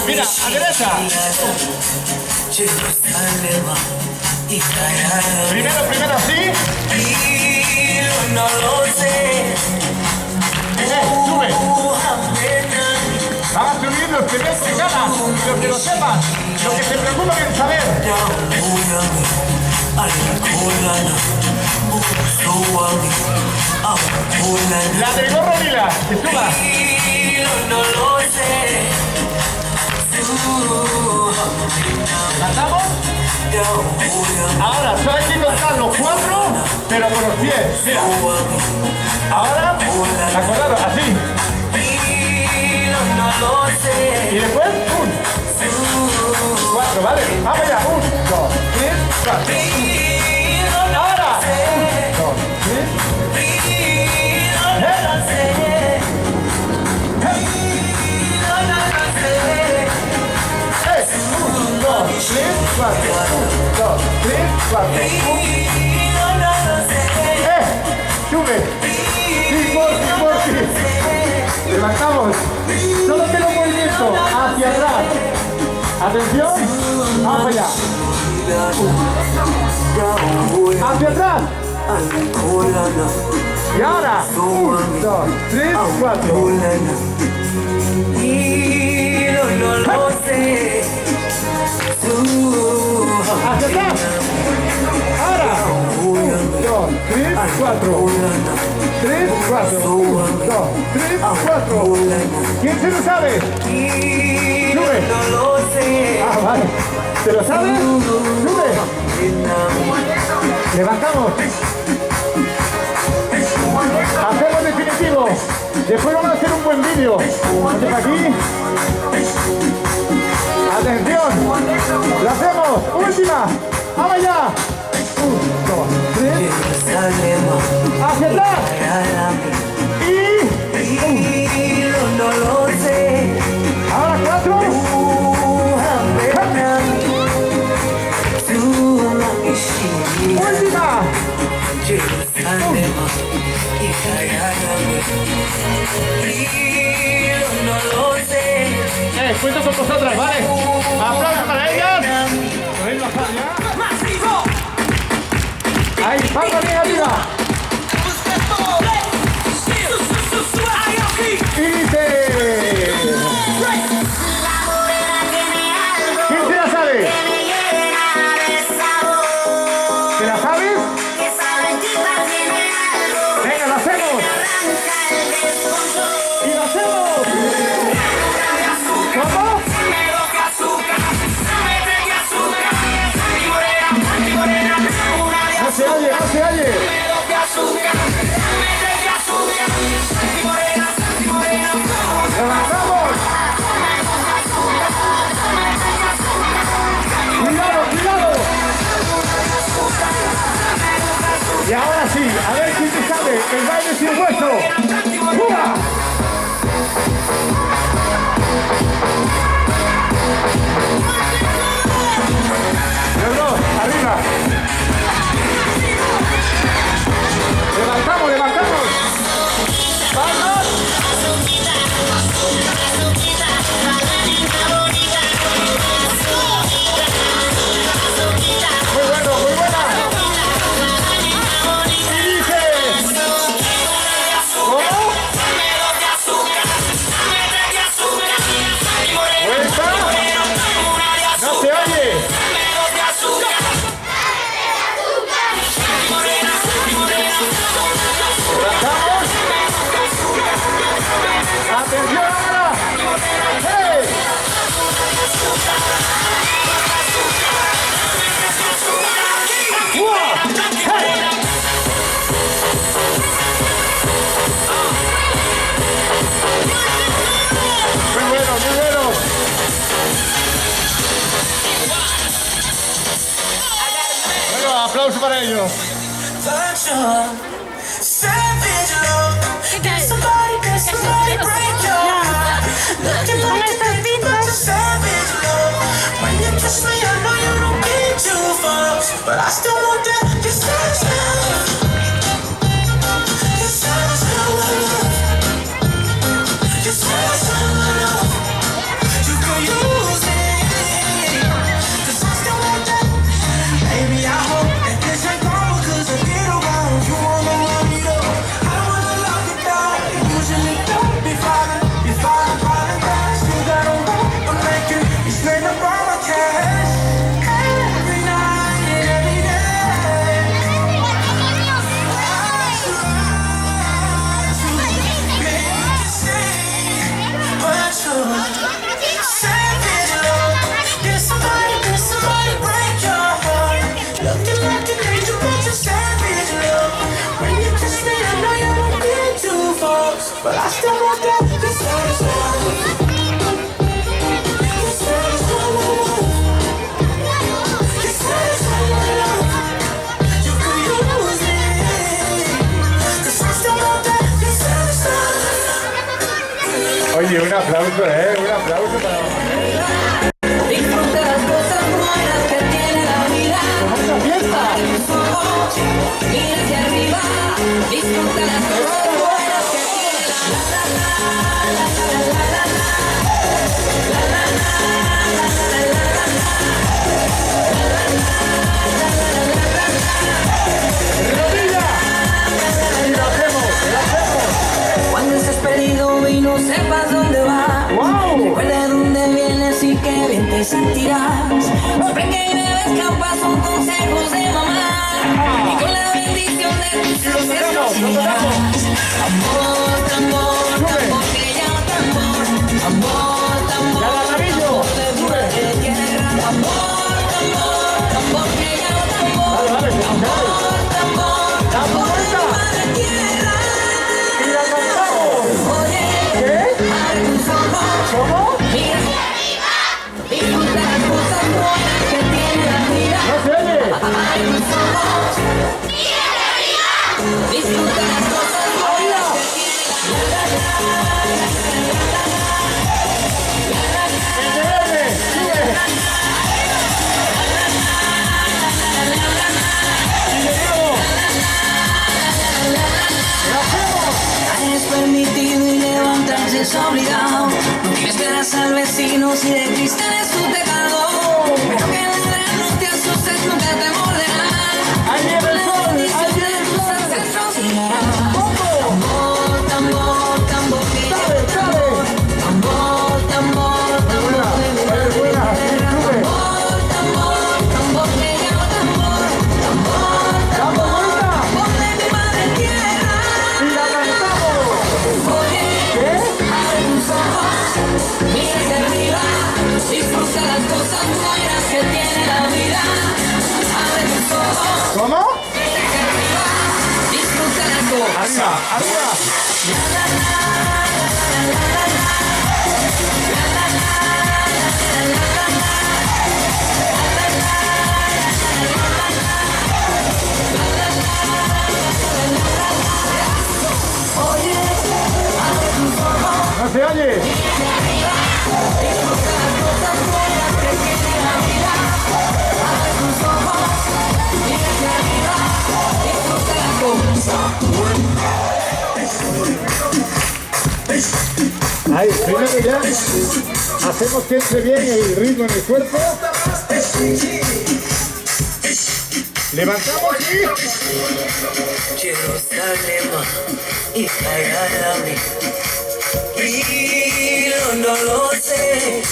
Mira, a derecha. Primero así. No lo sé. Sube. Van a subir los que ven ganas, los que lo sepan, los que se preocupan en saber. La del gorro lila, que suba. No lo sé. ¿Cantamos? Ahora, solo hay que contar los 4, pero con los pies. Mira. Ahora, acordaros, así. Y después, 1, 4, ¿vale? Vamos ya, 1, 2, 3, 4. Ahora, 1, 2, 3, 4, 1, 2, 3, 4, 1. Sube. Sí. Levantamos. Solo que los movimientos hacia atrás. Atención. Vamos allá. Hacia atrás. Y ahora. 1, 2, 3, 4. No lo sé. Hacia atrás. Ahora. 1, 2, 3, 4. 3, 4. 1, 2, 3, 4. ¿Quién se lo sabe? Sube. No lo sé. Ah, vale. ¿Se lo sabe? Sube. Levantamos. Hacemos definitivo. Después vamos a hacer un buen vídeo. Ponte aquí. Atención. Lo hacemos. Última. Vamos allá. 1, 2, 3. Hacia atrás. Y 1. No lo sé. Ahora 4. Última. No lo sé. Cuento con vosotras, ¿vale? Aplausos para ellas. ¿Podéis bajar ya? Ahí, palma bien arriba. Y dice... ¿Quién se la sabe? ¿Se la sabes? Venga, lo hacemos. Y lo hacemos. ¿Cómo? No se oye, no se oye. ¡Levantamos! ¡Cuidado, cuidado! Y ahora sí, a ver quién te sabe el baile sin hueso. ¡Fuga! Los dos, arriba. Levantamos, levantamos. ¡Palmas! Muy bueno, muy buena. Y dice... ¿Cómo? ¿Vuelta? No se oye. Levantamos. Atención ahora. ¡Hey! para ellos. Savage love. Can somebody break your heart? Looking like a savage love. When you kiss me, I know you don't get too far, but I still want that. This savage love. This savage love. This savage love. You can use it, 'cause I still want that. Baby, I hope that this ain't gone, 'cause I get around. You wanna love me though, I wanna lock it down. Usually don't be falling down. Still got a rope to make it. You spend up all my cash every night and every day. But you savage love. Did somebody break your heart? Looking like an angel, but you're savage love. When you kiss me, I know you don't get too far, but I still want that. This savage love. This savage love. This savage love. You could use it, 'cause I still want that. This savage love. Oye, un aplauso, un aplauso para... Disfruta las cosas buenas que tiene la vida. ¡Una fiesta! Mira hacia arriba. Disfruta las cosas buenas que tiene ¡Rodilla! ¡Y lo hacemos! Cuando estés perdido y no sepas dónde vas, ¡Wow! recuerda dónde vienes y qué bien te sentirás. Siempre que debes capaz son consejos de mamá, y con la bendición de tus ancestros unirás. Amor, tambor, tambor que llama tambor. Amor, tambor, tambor de vida de tierra. Amor, tambor, tambor que llama tambor. Amor, tambor, tambor de vida de tierra. ¡Y la cantamos! Oye, ¿Qué? abre tus ojos. ¿Cómo? Mira hacia arriba. Disfruta las cosas buenas que tiene la vida. ¡No se oye! Abre tus ojos. Mira hacia arriba. Disfruta las cosas buenas que tiene la ¡Increíble! ¡Sube! ¡Y llegamos! ¡La hacemos! Es permitido y levantarse es obligado. No tienes pedas al vecino si de cristal es tu tejado. Pero que la verdad no te asustes, nunca te morderán. ¡Ahí viene el sol! ¡Ahí viene el Tus sol! ancestros girarán. ¿Cómo? Tambor, tambor, tambor que ¡Sabe, llama sabe! tambor. Tambor, tambor, tambor de vida de buena! tierra. ¡Sube! Tambor, tambor, tambor que llama tambor. Tambor, tambor, tambor de vida de tierra. ¡Y la cantamos! Oye, ¿Qué? abre tus ojos, mira hacia arriba, disfruta las cosas buenas que tiene la vida. Abre tus ojos, ¿Cómo? mira hacia arriba, disfruta las cosas. ¡Arriba! ¡Arriba! ¡No se oye! Ahí, primero ya hacemos que entre bien el ritmo en el cuerpo. Levantamos y... Jerusalén y Miami. Y no lo sé.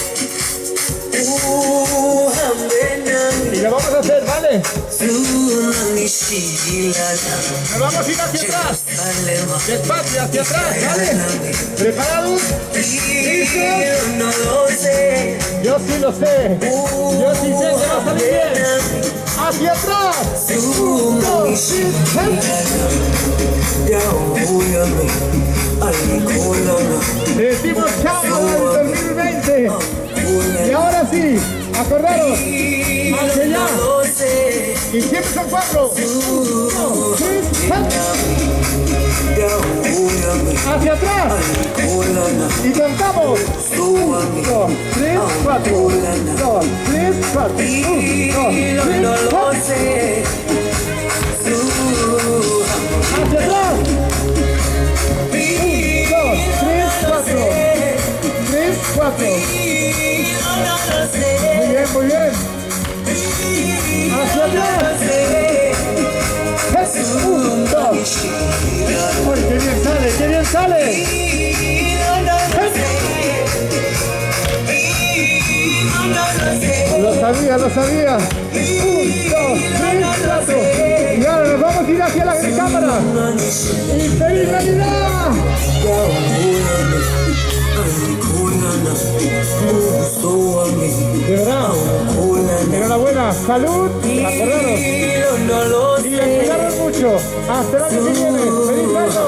Y lo vamos a hacer, ¿vale? Jerusalén. Nos vamos a ir hacia atrás. Despacio, hacia atrás, ¿vale? ¿Preparados? ¿Listos? No lo sé. Yo sí lo sé. Yo sí sé que va a salir bien. ¡Hacia atrás! 1, 2, 3, decimos chao al 2020. Y ahora sí, acordaros, hacia allá. Y siempre son 4. 1, 2, 3, hacia atrás. Y contamos. 1, 2, 3, 4. 1, 2, 3, 4. 1, 2, 3, 4. Hacia atrás. 1, 2, 3, 4. 3, 4. Muy bien, muy bien. Hacia atrás. 1, 2. Uy, qué bien sale, qué bien sale. Lo sabía, lo sabía. 1, 2, 3, 4. Y ahora nos vamos a ir hacia la cámara. ¡Y feliz Navidad! De verdad, enhorabuena, salud, acordaros. Y cuidaros mucho. Hasta el año que viene. ¡Feliz año!